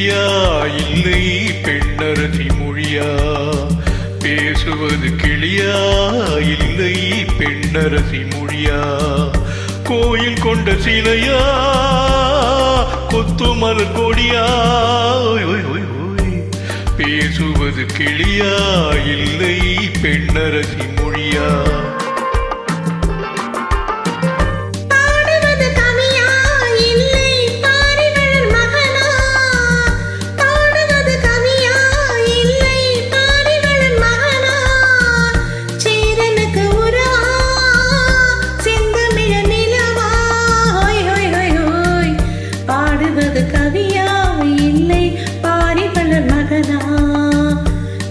கிளியா இல்லை பெண்ணரசி மொழியா? பேசுவது கிளியா இல்லை பெண்ணரசி மொழியா? கோயில் கொண்ட சிலையா கொத்துமலர் கொடியா? பேசுவது கிளியா இல்லை பெண்ணரசி மொழியா? கவியா இல்லை பாரிவளர் மகனா?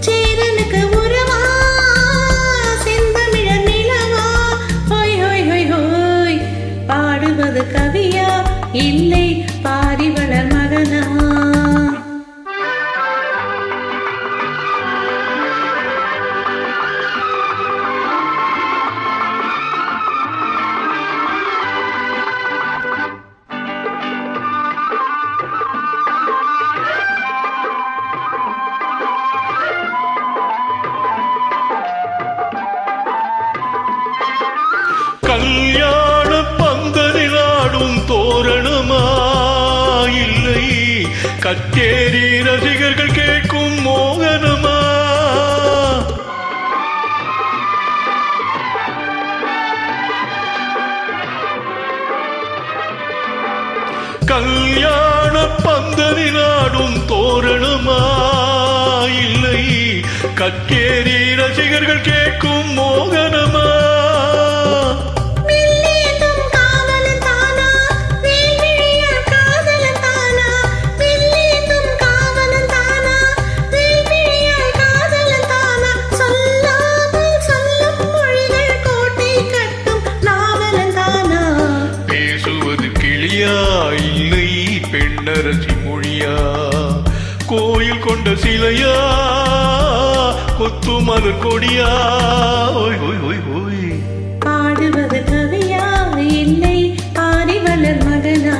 சேரனுக்கு உறவா செந்தமிழர் நிலவா? ஹோய் ஹோய் ஹோய் ஹோய். பாடுவது கவியா இல்லை பாரிவளர் மகனா? கல்யாண பந்தலில் ஆடும் தோரணமா இல்லை கச்சேரி ரசிகர்கள் கேட்கும் மோகனமா? கல்யாண பந்தலில் ஆடும் தோரணமா இல்லை கச்சேரி ரசிகர்கள் கேட்கும் மோகனமா? இல்லை பெண்ணரசி மொழியா? கோயில் கொண்ட சிலையா கொத்துமலர் கொடியா? பாடுவது கவியா இல்லை பாரிவளர் மகனா?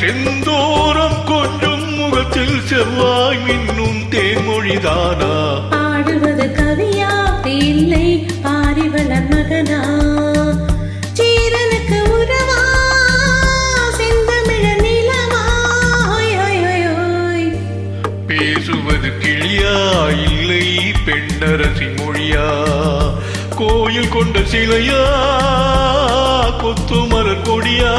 செந்தூரம் கொஞ்சம் முகத்தில் செவ்வாய் மின்னும் தேன்மொழிதானா? பாடுவது கவியா இல்லை பாரிவளர் மகனா? சேரனுக்கு உறவா செந்தமிழர் நிலவா? பேசுவது கிளியா இல்லை பெண்ணரசி மொழியா? கோயில் கொண்ட சிலையா கொத்துமலர் கொடியா?